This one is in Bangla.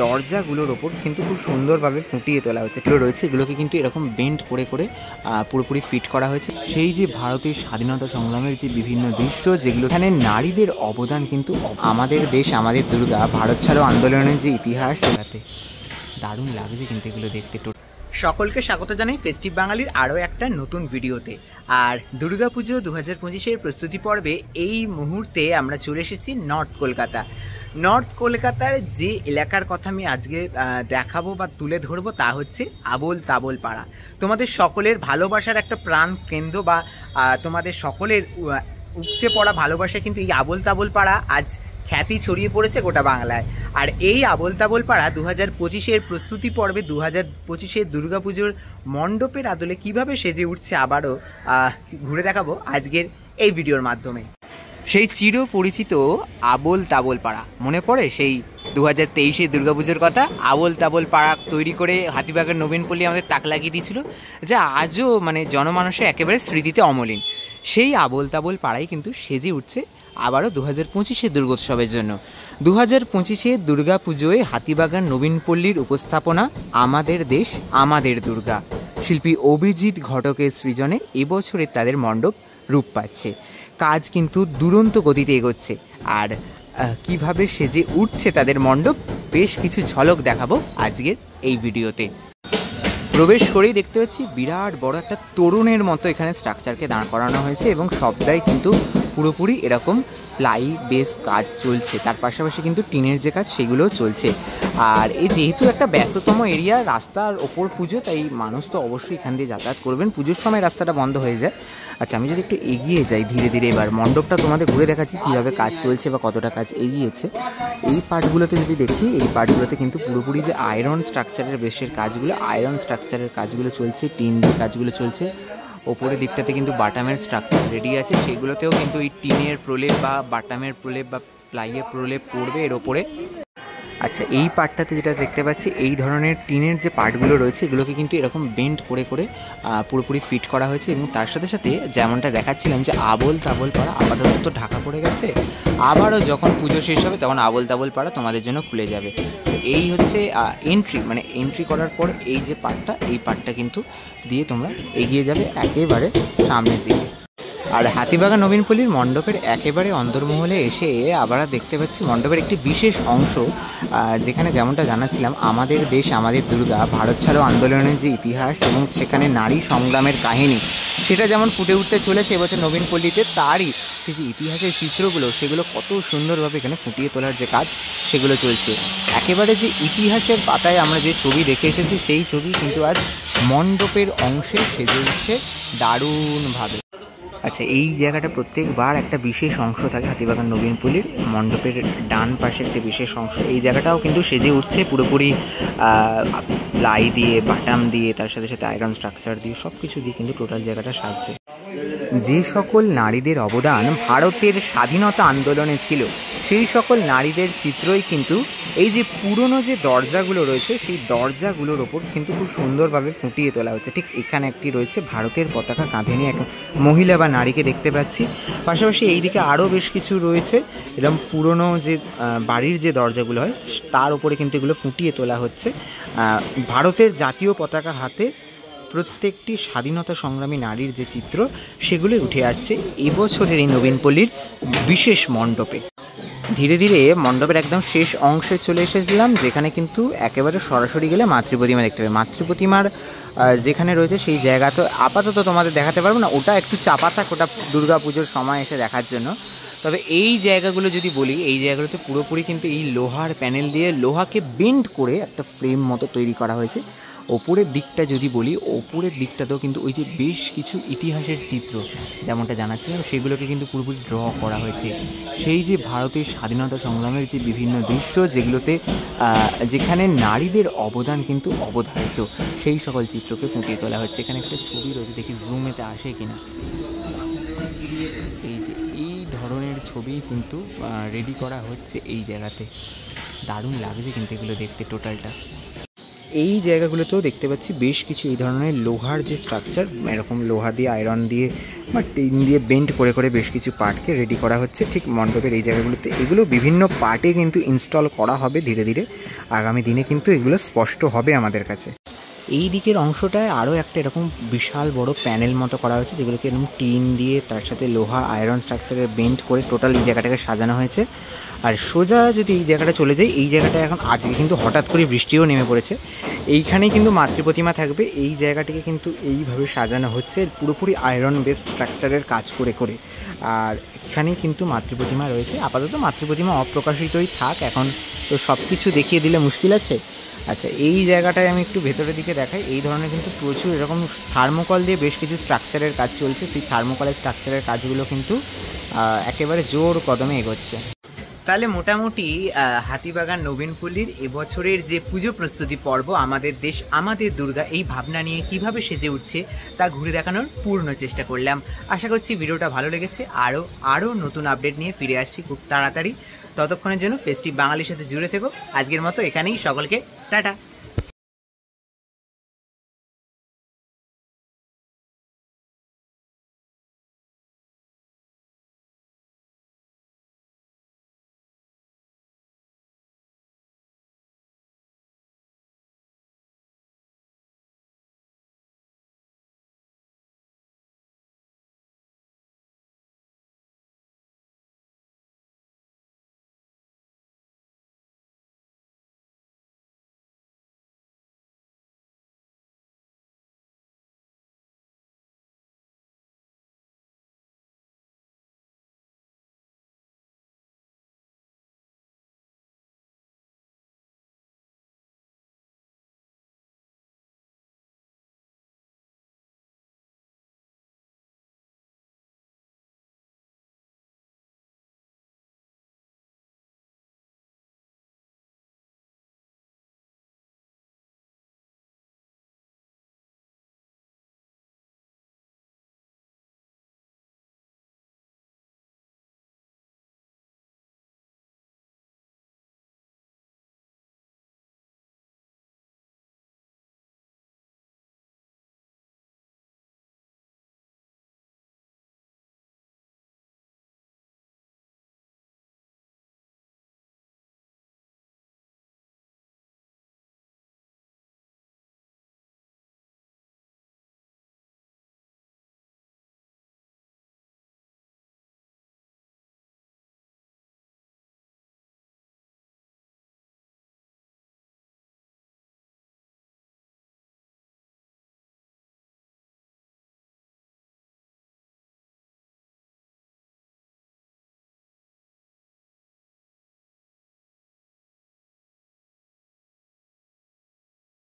দরজাগুলোর ওপর কিন্তু খুব সুন্দরভাবে ফুটিয়ে তোলা হচ্ছে। এগুলো রয়েছে, এগুলোকে কিন্তু এরকম বেন্ড করে করে পুরোপুরি ফিট করা হয়েছে। সেই যে ভারতের স্বাধীনতা সংগ্রামের যে বিভিন্ন দৃশ্য, যেগুলো এখানে নারীদের অবদান কিন্তু আমাদের দেশ আমাদের দুর্গা, ভারত ছাড়ো আন্দোলনের যে ইতিহাস, সেটাতে দারুণ লাগছে কিন্তু এগুলো দেখতে। সকলকে স্বাগত জানাই ফেস্টিভ বাঙালির আরও একটা নতুন ভিডিওতে। আর দুর্গাপুজো 2025-এর প্রস্তুতি পর্বে এই মুহূর্তে আমরা চলে এসেছি নর্থ কলকাতা। নর্থ কলকাতার যে এলাকার কথা আমি আজকে দেখাবো বা তুলে ধরবো তা হচ্ছে আবোল তাবোল পাড়া। তোমাদের সকলের ভালোবাসার একটা প্রাণ কেন্দ্র বা তোমাদের সকলের উপচে পড়া ভালোবাসা কিন্তু এই আবোল তাবোল পাড়া আজ খ্যাতি ছড়িয়ে পড়েছে গোটা বাংলায়। আর এই আবোল তাবোল পাড়া 2025-এর প্রস্তুতি পর্বে 2025-এর দুর্গাপুজোর মণ্ডপের আদলে কিভাবে সেজে উঠছে আবারও ঘুরে দেখাবো আজকের এই ভিডিওর মাধ্যমে। সেই চির পরিচিত আবোল তাবোল পাড়া মনে পড়ে সেই 2023-এর দুর্গাপুজোর কথা। আবোল তাবোল পাড়া তৈরি করে হাতিবাগান নবীনপল্লী আমাদের তাক লাগিয়ে দিয়েছিল, যা আজও মানে জনমানসে একেবারে স্মৃতিতে অমলিন। সেই আবোল তাবোল পাড়াই কিন্তু সেজে উঠছে আবারও 2025-এর দুর্গোৎসবের জন্য। 2025-এর দুর্গাপুজোয় হাতিবাগান নবীনপল্লীর উপস্থাপনা আমাদের দেশ আমাদের দুর্গা। শিল্পী অভিজিৎ ঘটকের সৃজনে এবছরে তাদের মণ্ডপ রূপ পাচ্ছে। কাজ কিন্তু দুরন্ত গতিতে এগোচ্ছে। আর কিভাবে সেজে উঠছে তাদের মণ্ডপ, বেশ কিছু ঝলক দেখাবো আজকের এই ভিডিওতে। প্রবেশ করেই দেখতে পাচ্ছি বিরাট বড় একটা তরুণের মতো এখানে স্ট্রাকচারকে দাঁড় করানো হয়েছে এবং সবটাই কিন্তু পুরোপুরি এরকম প্লাই বেস কাজ চলছে। তার পাশাপাশি কিন্তু টিনের যে কাজ সেগুলোও চলছে। আর এই যেহেতু একটা ব্যস্ততম এরিয়া, রাস্তার ওপর পুজো, তাই মানুষ তো অবশ্যই এখান দিয়ে যাতায়াত করবেন। পুজোর সময় রাস্তাটা বন্ধ হয়ে যায়। আচ্ছা, আমি যদি একটু এগিয়ে যাই ধীরে ধীরে, এবার মণ্ডপটা তোমাদের ঘুরে দেখাচ্ছি কীভাবে কাজ চলছে বা কতটা কাজ এগিয়েছে। এই পার্টগুলোতে যদি দেখি, এই পার্টগুলোতে কিন্তু পুরোপুরি যে আয়রন স্ট্রাকচারের বেশের কাজগুলো, আয়রন স্ট্রাকচারের কাজগুলো চলছে, টিন দিয়ে কাজগুলো চলছে। ওপরের দিকটাতে কিন্তু বাটামের স্ট্রাকচার রেডি আছে, সেগুলোতেও কিন্তু এই টিনের প্রলেপ বা বাটামের প্রলেপ বা প্লাইয়ের প্রলেপ পড়বে এর ওপরে। আচ্ছা, এই পার্টটাতে যেটা দেখতে পাচ্ছি, এই ধরনের টিনের যে পার্টগুলো রয়েছে এগুলোকে কিন্তু এরকম বেন্ড করে করে পুরোপুরি ফিট করা হয়েছে। এবং তার সাথে সাথে যেমনটা দেখাচ্ছিলাম যে আবোল তাবোল পাড়া আপাতত তো ঢাকা পড়ে গেছে, আবারও যখন পুজো শেষ হবে তখন আবোল তাবোল পাড়া তোমাদের জন্য খুলে যাবে। তো এই হচ্ছে এন্ট্রি, মানে এন্ট্রি করার পর এই যে পার্টটা, এই পার্টটা কিন্তু দিয়ে তোমরা এগিয়ে যাবে একেবারে সামনের দিকে। আর হাতিবাগান নবীনপল্লীর মণ্ডপের একেবারে অন্তর্মহলে এসে আবার দেখতে পাচ্ছি মণ্ডপের একটি বিশেষ অংশ, যেখানে যেমনটা জানাচ্ছিলাম আমাদের দেশ আমাদের দুর্গা, ভারত ছাড়ো আন্দোলনের যে ইতিহাস এবং সেখানে নারী সংগ্রামের কাহিনী, সেটা যেমন ফুটে উঠতে চলেছে এবছর নবীনপল্লীতে, তারই সেই যে ইতিহাসের চিত্রগুলো সেগুলো কত সুন্দরভাবে এখানে ফুটিয়ে তোলার যে কাজ সেগুলো চলছে। একেবারে যে ইতিহাসের পাতায় আমরা যে ছবি দেখে এসেছি সেই ছবি কিন্তু আজ মণ্ডপের অংশে সেজে উঠছে দারুণভাবে। আচ্ছা, এই জায়গাটা প্রত্যেকবার একটা বিশেষ অংশ থাকে হাতিবাগান নবীনপল্লীর মণ্ডপের ডান পাশে একটা বিশেষ অংশ। এই জায়গাটাও কিন্তু সেজে উঠছে পুরোপুরি প্লাই দিয়ে, বাটাম দিয়ে, তার সাথে সাথে আয়রন স্ট্রাকচার দিয়ে, সব কিছু দিয়ে কিন্তু টোটাল জায়গাটা সাজছে। যে সকল নারীদের অবদান ভারতের স্বাধীনতা আন্দোলনে ছিল, সেই সকল নারীদের চিত্রই কিন্তু এই যে পুরনো যে দরজাগুলো রয়েছে সেই দরজাগুলোর ওপর কিন্তু খুব সুন্দরভাবে ফুটিয়ে তোলা হচ্ছে। ঠিক এখানে একটি রয়েছে ভারতের পতাকা কাঁধে নিয়ে এক মহিলা বা নারীকে দেখতে পাচ্ছি। পাশাপাশি এই দিকে আরও বেশ কিছু রয়েছে এরকম পুরনো যে বাড়ির যে দরজাগুলো হয় তার উপরে কিন্তু এগুলো ফুটিয়ে তোলা হচ্ছে। ভারতের জাতীয় পতাকা হাতে প্রত্যেকটি স্বাধীনতা সংগ্রামী নারীর যে চিত্র সেগুলোই উঠে আসছে এবছরের এই নবীনপল্লীর বিশেষ মণ্ডপে। ধীরে ধীরে মণ্ডপের একদম শেষ অংশে চলে এসেছিলাম, যেখানে কিন্তু একেবারে সরাসরি গেলে মাতৃপ্রতিমা দেখতে পাবে। মাতৃপ্রতিমার যেখানে রয়েছে সেই জায়গা তো আপাতত তোমাদের দেখাতে পারবো না, ওটা একটু চাপা থাক, ওটা দুর্গা পুজোর সময় এসে দেখার জন্য। তবে এই জায়গাগুলো যদি বলি, এই জায়গাগুলোতে পুরোপুরি কিন্তু এই লোহার প্যানেল দিয়ে লোহাকে বেন্ড করে একটা ফ্রেম মতো তৈরি করা হয়েছে। ওপরের দিকটা যদি বলি, ওপরের দিকটাতেও কিন্তু ওই যে বেশ কিছু ইতিহাসের চিত্র যেমনটা জানাচ্ছিলাম সেগুলোকে কিন্তু পুরোপুরি ড্র করা হয়েছে। সেই যে ভারতের স্বাধীনতা সংগ্রামের যে বিভিন্ন দৃশ্য, যেগুলোতে যেখানে নারীদের অবদান কিন্তু অবধারিত, সেই সকল চিত্রকে ফুটিয়ে তোলা হচ্ছে। এখানে একটা ছবি রয়েছে, দেখি জুমেতে আসে কিনা। এই যে এই ধরনের ছবি কিন্তু রেডি করা হচ্ছে এই জায়গাতে, দারুণ লাগছে কিন্তু এগুলো দেখতে টোটালটা। এই জায়গাগুলোতেও দেখতে পাচ্ছি বেশ কিছু এই ধরনের লোহার যে স্ট্রাকচার, এরকম লোহা দিয়ে আয়রন দিয়ে বা টিন দিয়ে বেন্ড করে করে বেশ কিছু পার্টকে রেডি করা হচ্ছে ঠিক মণ্ডপের এই জায়গাগুলোতে। এগুলো বিভিন্ন পার্টে কিন্তু ইনস্টল করা হবে ধীরে ধীরে। আগামী দিনে কিন্তু এগুলো স্পষ্ট হবে আমাদের কাছে। এই দিকের অংশটায় আরও একটা এরকম বিশাল বড় প্যানেল মতো করা হয়েছে, যেগুলোকে এরকম টিন দিয়ে তার সাথে লোহা আয়রন স্ট্রাকচারে বেন্ড করে টোটাল এই জায়গাটাকে সাজানো হয়েছে। আর সোজা যদি এই জায়গাটা চলে যাই, এই জায়গাটা এখন আজকে কিন্তু হঠাৎ করে বৃষ্টিও নেমে পড়েছে। এইখানেই কিন্তু মাতৃপ্রতিমা থাকবে। এই জায়গাটিকে কিন্তু এইভাবে সাজানো হচ্ছে পুরোপুরি আয়রন বেস স্ট্রাকচারের কাজ করে করে। আর এখানেই কিন্তু মাতৃপ্রতিমা রয়েছে। আপাতত মাতৃপ্রতিমা অপ্রকাশিতই থাক, এখন তো সব কিছু দেখিয়ে দিলে মুশকিল আছে। আচ্ছা, এই জায়গাটায় আমি একটু ভেতরের দিকে দেখাই। এই ধরনের কিন্তু প্রচুর এরকম থার্মোকল দিয়ে বেশ কিছু স্ট্রাকচারের কাজ চলছে। সেই থার্মোকলের স্ট্রাকচারের কাজগুলো কিন্তু একেবারে জোর কদমে এগোচ্ছে। তাহলে মোটামুটি হাতিবাগান নবীনপল্লীর এবছরের যে পুজো প্রস্তুতি পর্ব, আমাদের দেশ আমাদের দুর্গা, এই ভাবনা নিয়ে কিভাবে সেজে উঠছে তা ঘুরে দেখানোর পূর্ণ চেষ্টা করলাম। আশা করছি ভিডিওটা ভালো লেগেছে। আরও নতুন আপডেট নিয়ে ফিরে আসছি খুব তাড়াতাড়ি। ততক্ষণের জন্য ফেস্টিভ বাঙালির সাথে জুড়ে থেকো। আজকের মতো এখানেই, সকলকে টাটা।